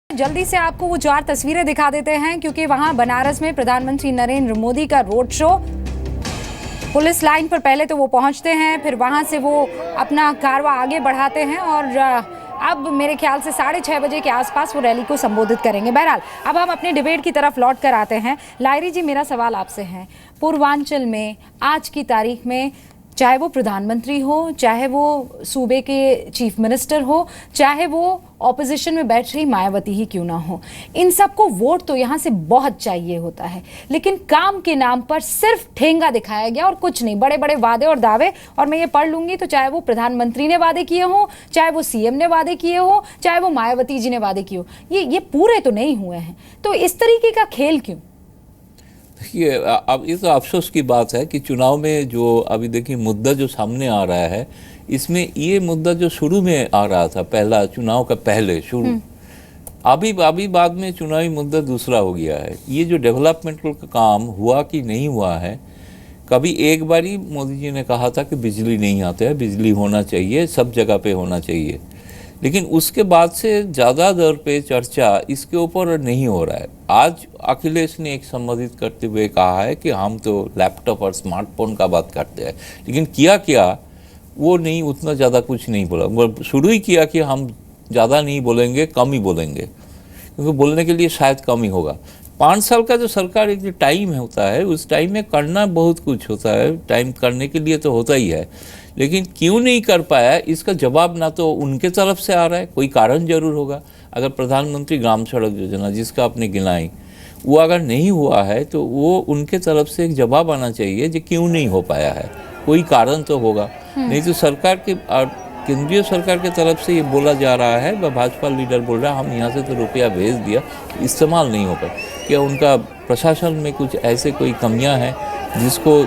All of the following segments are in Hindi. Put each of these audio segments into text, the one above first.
जल्दी से आपको वो 4 तस्वीरें दिखा देते हैं क्योंकि वहां बनारस में प्रधानमंत्री नरेंद्र मोदी का रोड शो। पुलिस लाइन पर पहले तो वो पहुंचते हैं, फिर वहां से वो अपना कारवां आगे बढ़ाते हैं और अब मेरे ख्याल से 6:30 बजे के आसपास वो रैली को संबोधित करेंगे। बहरहाल अब हम अपने डिबेट की तरफ लौट कर आते हैं। लायरी जी, मेरा सवाल आपसे है, पूर्वांचल में आज की तारीख में चाहे वो प्रधानमंत्री हो, चाहे वो सूबे के चीफ मिनिस्टर हो, चाहे वो ऑपोजिशन में बैठ रही मायावती ही क्यों ना हो, इन सबको वोट तो यहाँ से बहुत चाहिए होता है, लेकिन काम के नाम पर सिर्फ ठेंगा दिखाया गया और कुछ नहीं, बड़े बड़े वादे और दावे। और मैं ये पढ़ लूंगी तो चाहे वो प्रधानमंत्री ने वादे किए हो, चाहे वो सीएम ने वादे किए हो, चाहे वो मायावती जी ने वादे किए हो, ये पूरे तो नहीं हुए हैं। तो इस तरीके का खेल क्यों? देखिए, अब ये तो अफसोस की बात है कि चुनाव में जो अभी देखिए मुद्दा जो सामने आ रहा है, इसमें ये मुद्दा जो शुरू में आ रहा था, पहला चुनाव का पहले शुरू, अभी बाद में चुनावी मुद्दा दूसरा हो गया है। ये जो डेवलपमेंटल का काम हुआ कि नहीं हुआ है, कभी एक बारी मोदी जी ने कहा था कि बिजली नहीं आते है, बिजली होना चाहिए, सब जगह पे होना चाहिए, लेकिन उसके बाद से ज़्यादा दर पे चर्चा इसके ऊपर नहीं हो रहा है। आज अखिलेश ने एक संबोधित करते हुए कहा है कि हम तो लैपटॉप और स्मार्टफोन का बात करते हैं, लेकिन किया क्या वो नहीं, उतना ज़्यादा कुछ नहीं बोला। वो शुरू ही किया कि हम ज़्यादा नहीं बोलेंगे, कम ही बोलेंगे, क्योंकि बोलने के लिए शायद कम ही होगा। 5 साल का जो सरकार एक जो टाइम होता है, उस टाइम में करना बहुत कुछ होता है, टाइम करने के लिए तो होता ही है, लेकिन क्यों नहीं कर पाया इसका जवाब ना तो उनके तरफ से आ रहा है, कोई कारण जरूर होगा। अगर प्रधानमंत्री ग्राम सड़क योजना जिसका आपने गिनाई, वो अगर नहीं हुआ है तो वो उनके तरफ से एक जवाब आना चाहिए जो क्यों नहीं हो पाया है, कोई कारण तो होगा। नहीं तो सरकार के केंद्रीय सरकार की तरफ से ये बोला जा रहा है, भाजपा लीडर बोल रहा है हम यहाँ से तो रुपया भेज दिया, इस्तेमाल नहीं हो पाया। क्या उनका प्रशासन में कुछ ऐसे कोई कमियां हैं जिसको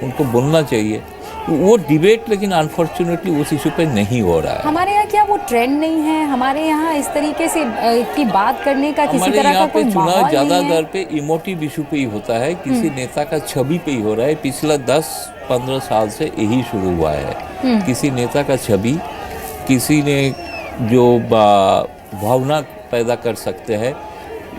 उनको बोलना चाहिए? वो डिबेट लेकिन अनफॉर्चुनेटली उस इशू पे नहीं हो रहा है। हमारे यहाँ क्या वो ट्रेंड नहीं है? हमारे यहाँ इस तरीके से की बात करने का किसी तरह का कोई माहौल नहीं है। चुनाव ज़्यादा दर पे इमोटिव इशू पे ही होता है, किसी नेता का छवि पे ही हो रहा है। पिछला 10-15 साल से यही शुरू हुआ है, किसी नेता का छवि, किसी ने जो भावना पैदा कर सकते हैं,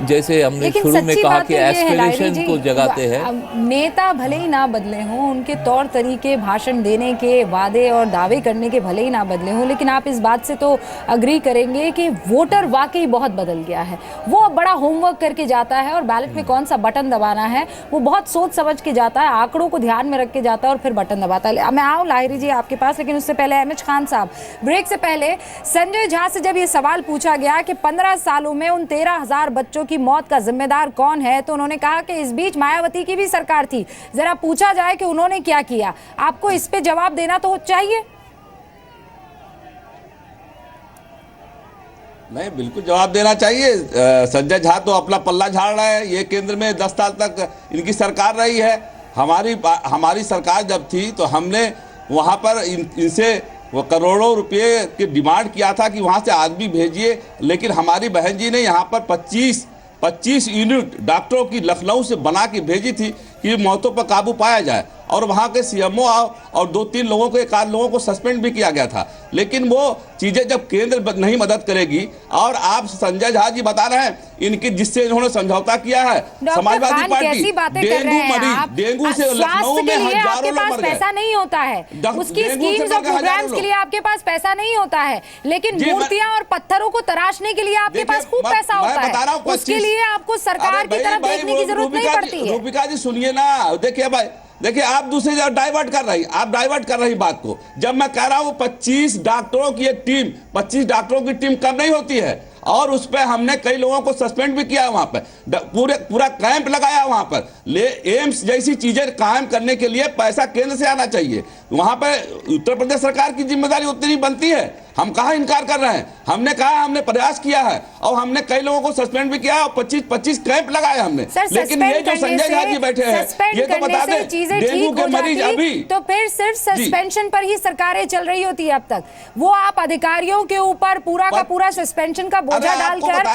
जैसे हमने शुरू में कहा कि एस्पिरेशन को जगाते हैं। नेता भले ही ना बदले हों, उनके तौर तरीके, भाषण देने के, वादे और दावे करने के भले ही ना बदले हों, लेकिन आप इस बात से तो अग्री करेंगे कि वोटर वाकई बहुत बदल गया है। वो अब बड़ा होमवर्क करके जाता है और बैलेट में कौन सा बटन दबाना है वो बहुत सोच समझ के जाता है, आंकड़ों को ध्यान में रख के जाता है और फिर बटन दबाता है। मैं आऊँ लाहिरी जी आपके पास, लेकिन उससे पहले एमएच खान साहब, ब्रेक से पहले संजय झा से जब ये सवाल पूछा गया कि 15 सालों में उन 13,000 बच्चों की मौत का जिम्मेदार कौन है, तो उन्होंने कहा कि इस बीच मायावती की भी सरकार थी। जरा पूछा जाए कि उन्होंने क्या किया, आपको इस पे जवाब देना तो चाहिए। नहीं, बिल्कुल जवाब देना चाहिए। संजय झा तो अपना पल्ला झाड़ रहा है। ये केंद्र में 10 साल तक इनकी सरकार रही है। हमारी सरकार जब थी तो हमने वहां पर इनसे वो करोड़ों रुपए की डिमांड किया था कि वहां से आदमी भेजिए, लेकिन हमारी बहन जी ने यहाँ पर 25 यूनिट डॉक्टरों की लखनऊ से बना के भेजी थी कि मौतों पर काबू पाया जाए। और वहाँ के सीएमओ और 2-3 लोगों को, 1 आध लोगों को सस्पेंड भी किया गया था। लेकिन वो चीजें जब केंद्र नहीं मदद करेगी, और आप संजय झा जी बता रहे हैं इनकी जिससे इन्होंने समझौता किया है समाजवादी पार्टी, डेंगू से लखनऊ में हजारों लोग मर गए। पैसा नहीं होता है, उसकी स्कीम्स और प्रोग्राम्स के लिए आपके पास पैसा नहीं होता है, लेकिन मूर्तियां और पत्थरों को तराशने के लिए आपके पास खूब पैसा होता है। उसके लिए आपको सरकार की तरफ देखने की जरूरत नहीं पड़ती है। रूपिका जी सुनिए ना, देखिए भाई, देखिए आप दूसरी जगह डाइवर्ट कर रही बात को। जब मैं कह रहा हूं 25 डॉक्टरों की एक टीम, 25 डॉक्टरों की टीम कम नहीं होती है, और उस पर हमने कई लोगों को सस्पेंड भी किया। वहां पर पूरा कैंप लगाया। वहां पर एम्स जैसी चीजें कायम करने के लिए पैसा केंद्र से आना चाहिए। वहां पर उत्तर प्रदेश सरकार की जिम्मेदारी उतनी बनती है, हम कहाँ इनकार कर रहे हैं। हमने कहा, हमने प्रयास किया है और हमने कई लोगों को सस्पेंड भी किया और 25 कैंप लगाए हमने। लेकिन ये जो संजय झा जी बैठे हैं, ये तो बता दें डेंगू के मरीज अभी तो फिर सिर्फ सस्पेंशन पर ही सरकारें चल रही होती है अब तक। वो आप अधिकारियों के ऊपर पूरा का पूरा सस्पेंशन का बोझा डालकर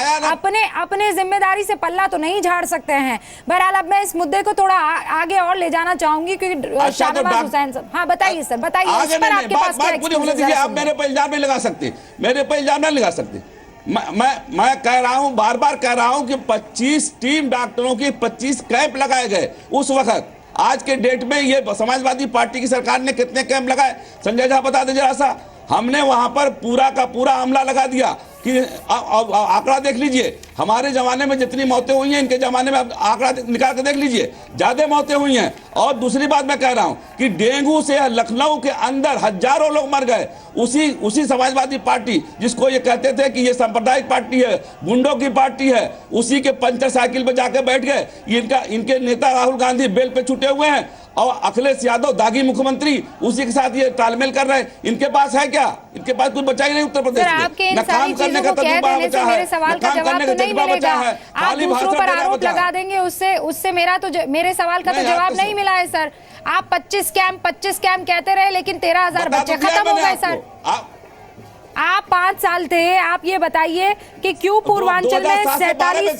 अपने जिम्मेदारी से पल्ला तो नहीं झाड़ सकते हैं। बहरहाल अब मैं इस मुद्दे को थोड़ा आगे और ले जाना चाहूंगी क्योंकि शाहनवाज हुसैन साहब, हाँ बताइए सर, बताइए इस पर आपके पास क्या एक्सक्यूज है? आप मेरे पर इल्जाम नहीं लगा सकते, मेरे पर इल्जाम नहीं लगा सकते। मैं कह रहा हूं, बार बार कह रहा हूं कि 25 टीम डॉक्टरों की 25 कैंप लगाए गए उस वक्त। आज के डेट में ये समाजवादी पार्टी की सरकार ने कितने कैंप लगाए? संजय झा बता दे जरा सा। हमने वहां पर पूरा का पूरा अमला लगा दिया कि आंकड़ा देख लीजिए, हमारे जमाने में जितनी मौतें हुई हैं, इनके जमाने में आंकड़ा निकाल के देख लीजिए, ज्यादा मौतें हुई हैं। और दूसरी बात मैं कह रहा हूं कि डेंगू से लखनऊ के अंदर हजारों लोग मर गए। उसी समाजवादी पार्टी जिसको ये कहते थे कि ये सांप्रदायिक पार्टी है, गुंडों की पार्टी है, उसी के पंचर साइकिल पे जाके बैठ गए। इनके नेता राहुल गांधी बेल पे छूटे हुए हैं और अखिलेश यादव दागी मुख्यमंत्री उसी के साथ ये तालमेल कर रहे हैं। इनके पास है क्या? इनके पास कुछ बचा ही नहीं उत्तर प्रदेश में। न काम करने का तजुर्बा बचा है, न काम करने का तजुर्बा बचा है, खाली भाषण पर आरोप लगा देंगे। उससे मेरे सवाल का तो जवाब नहीं मिला है सर। आप 25 कैंप कहते रहे, लेकिन 13,000 बच्चे खत्म हो गए सर। आप 5 साल थे, आप ये बताइए कि क्यों पूर्वांचल में 47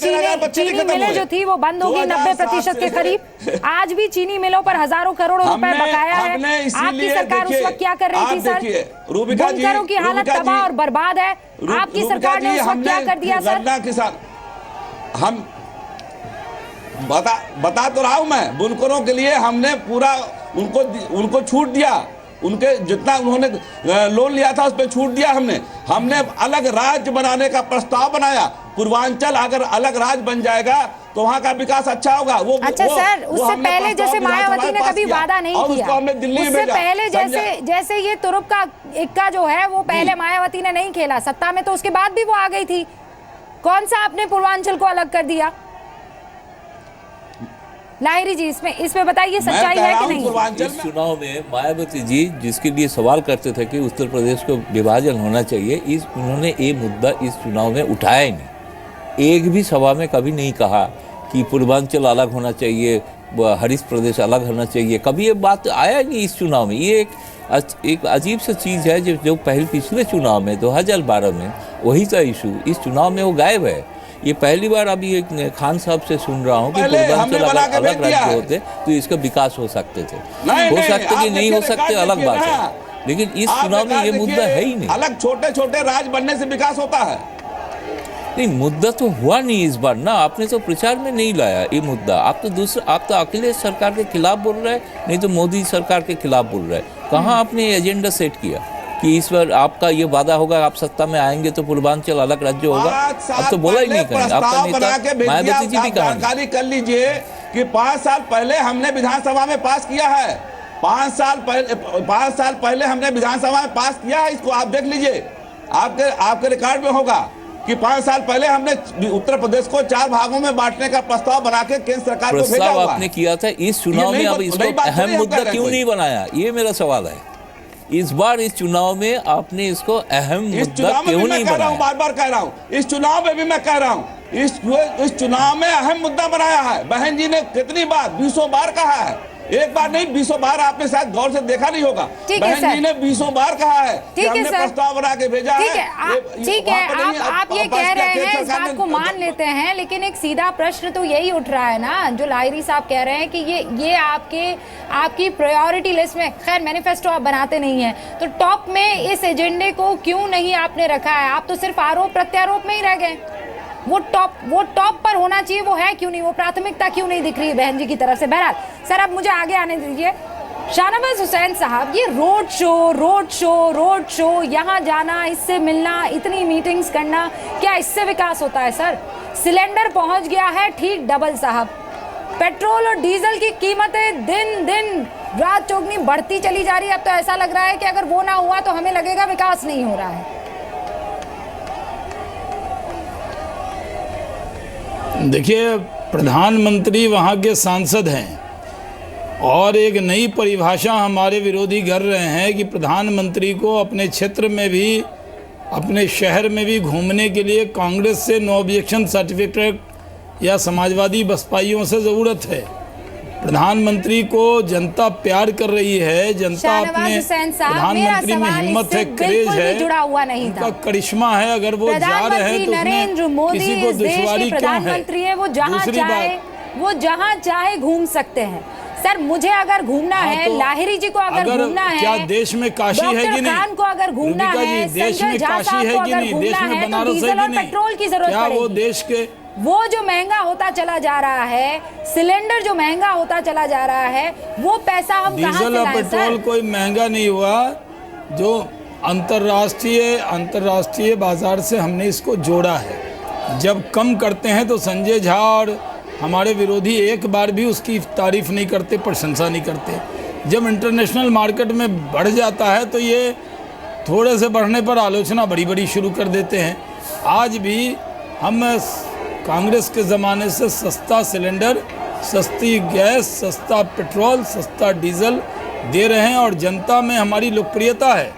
चीनी मिलें जो थी वो बंद होगी 90% के करीब। आज भी चीनी मिलों पर हजारों करोड़ रुपए बकाया है। आपकी सरकार उस वक्त क्या कर रही थी सर? बुनकरों की हालत तबाह और बर्बाद है। आपकी सरकार ने उस वक्त क्या कर दिया सर? हम बता तो रहा हूं मैं, बुनकरों के लिए हमने पूरा उनको छूट दिया। उनके जितना उन्होंने लोन लिया था उस पर छूट दिया। हमने अलग राज्य बनाने का प्रस्ताव बनाया। पूर्वांचल अगर अलग राज्य बन जाएगा तो वहाँ का विकास अच्छा होगा। सर, उससे पहले जैसे मायावती ने कभी वादा नहीं किया, उससे पहले जैसे ये तुरुप का इक्का जो है वो पहले मायावती ने नहीं खेला सत्ता में, तो उसके बाद भी वो आ गई थी। कौन सा आपने पूर्वांचल को अलग कर दिया? लाहिरी जी, इसमें बताइए सच्चाई है कि नहीं? इस चुनाव में मायावती जी जिसके लिए सवाल करते थे कि उत्तर प्रदेश को विभाजन होना चाहिए, उन्होंने ये मुद्दा इस चुनाव में उठाया ही नहीं। एक भी सभा में कभी नहीं कहा कि पूर्वांचल अलग होना चाहिए, हरित प्रदेश अलग होना चाहिए। कभी ये बात आया नहीं इस चुनाव में। ये एक अजीब सा चीज़ है जो पिछले चुनाव में 2012 में वही था इशू, इस चुनाव में वो गायब है। ये पहली बार अभी एक खान साहब से सुन रहा हूँ कि पूर्वांचल अलग राज्य होते तो इसका विकास हो सकते थे, हो सकते कि नहीं हो सकते अलग बात है, लेकिन इस चुनाव में ये मुद्दा है ही नहीं। अलग छोटे छोटे राज्य बनने से विकास होता है? नहीं, मुद्दा तो हुआ नहीं इस बार ना। आपने तो प्रचार में नहीं लाया ये मुद्दा। आप तो अखिलेश सरकार के खिलाफ बोल रहे हैं, नहीं तो मोदी सरकार के खिलाफ बोल रहे हैं। कहाँ आपने एजेंडा सेट किया कि इस बार आपका ये वादा होगा, आप सत्ता में आएंगे तो पूर्वांचल अलग राज्य होगा? अब तो बोला ही नहीं करें। आपका नेता मायावती जी भी कहा जानकारी कर लीजिए कि 5 साल पहले हमने विधानसभा में पास किया है। 5 साल पहले हमने विधानसभा में पास किया है। इसको आप देख लीजिए, आपके रिकॉर्ड में होगा कि 5 साल पहले हमने उत्तर प्रदेश को 4 भागों में बांटने का प्रस्ताव बना के केंद्र सरकार को भेजा हुआ है। आपने किया था इस चुनाव में, अब इसको अहम मुद्दा क्यों नहीं बनाया? ये मेरा सवाल है। इस बार इस चुनाव में आपने इसको अहम मुद्दा क्यों नहीं बनाया? बार बार कह रहा हूँ, इस चुनाव में भी मैं कह रहा हूँ, इस चुनाव में अहम मुद्दा बनाया है। बहन जी ने कितनी बार, 20 बार कहा है। एक बार नहीं, 20 बार आपने शायद गौर से देखा नहीं होगा। बहन जी ने 20 बार कहा है कि हमने प्रस्ताव बना के भेजा है। ठीक है, आप ये कह रहे हैं, इस बात को मान लेते हैं, लेकिन एक सीधा प्रश्न तो यही उठ रहा है ना, जो लाहिरी साहब कह रहे हैं कि ये आपकी प्रायोरिटी लिस्ट में, खैर मैनिफेस्टो आप बनाते नहीं है, तो टॉप में इस एजेंडे को क्यों नहीं आपने रखा है? आप तो सिर्फ आरोप प्रत्यारोप में ही रह गए। वो टॉप पर होना चाहिए, वो है क्यों नहीं? वो प्राथमिकता क्यों नहीं दिख रही है बहन जी की तरफ से? बहरहाल सर, अब मुझे आगे आने दीजिए। शाहनवाज हुसैन साहब, ये रोड शो, यहाँ जाना, इससे मिलना, इतनी मीटिंग्स करना, क्या इससे विकास होता है सर? सिलेंडर पहुंच गया है ठीक डबल साहब। पेट्रोल और डीजल की कीमतें दिन रात चौगनी बढ़ती चली जा रही है। अब तो ऐसा लग रहा है कि अगर वो ना हुआ तो हमें लगेगा विकास नहीं हो रहा है। देखिए, प्रधानमंत्री वहाँ के सांसद हैं और एक नई परिभाषा हमारे विरोधी कर रहे हैं कि प्रधानमंत्री को अपने क्षेत्र में भी, अपने शहर में भी घूमने के लिए कांग्रेस से नो ऑब्जेक्शन सर्टिफिकेट या समाजवादी बसपाइयों से ज़रूरत है। प्रधानमंत्री को जनता प्यार कर रही है, जनता अपने प्रधानमंत्री में हिम्मत है, क्रेज है, उनका करिश्मा है। अगर वो जा रहे हैं तो नरेंद्र मोदी किसी को दुश्वारी क्यों है? वो जहाँ चाहे घूम सकते हैं। सर मुझे अगर घूमना है, तो लाहिरी जी को अगर घूमना है, क्या देश में काशी है कि नहीं? खान को अगर घूमना रुबिका है, जी, देश संजय में झा काशी साहब है को कि अगर नहीं? घूमना देश में है तो बनारस है डीजल कि और नहीं? पेट्रोल की जरूरत क्या पड़ेगी। वो देश के वो जो महंगा होता चला जा रहा है, सिलेंडर जो महंगा होता चला जा रहा है, वो पैसा हम कहां से डीजल और लाएं पेट्रोल सर? कोई महंगा नहीं हुआ, जो अंतर्राष्ट्रीय बाजार से हमने इसको जोड़ा है। जब कम करते हैं तो संजय झा और हमारे विरोधी एक बार भी उसकी तारीफ नहीं करते, प्रशंसा नहीं करते। जब इंटरनेशनल मार्केट में बढ़ जाता है तो ये थोड़े से बढ़ने पर आलोचना बड़ी बड़ी शुरू कर देते हैं। आज भी हम कांग्रेस के ज़माने से सस्ता सिलेंडर, सस्ती गैस, सस्ता पेट्रोल, सस्ता डीजल दे रहे हैं और जनता में हमारी लोकप्रियता है।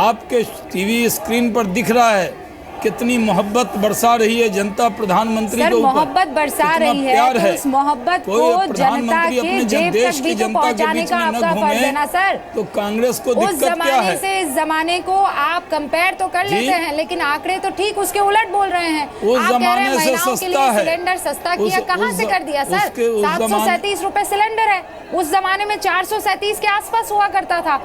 आपके टीवी स्क्रीन पर दिख रहा है कितनी मोहब्बत बरसा रही है जनता प्रधानमंत्री के ऊपर। मोहब्बत बरसा रही है तो उस मोहब्बत को जनता के जेब तक भी तो पहुंचाने का आपका फर्ज है ना सर। तो कांग्रेस को उस दिक्कत क्या जमाने है? से इस जमाने को आप कंपेयर तो कर लेते हैं, लेकिन आंकड़े तो ठीक उसके उलट बोल रहे हैं। उस आप कह रहे हैं जमाने से महिलाओं के सस्ता लिए है। सिलेंडर सस्ता किया, कहाँ से कर दिया सर? 737 रुपए सिलेंडर है, उस जमाने में 437 के आसपास हुआ करता था।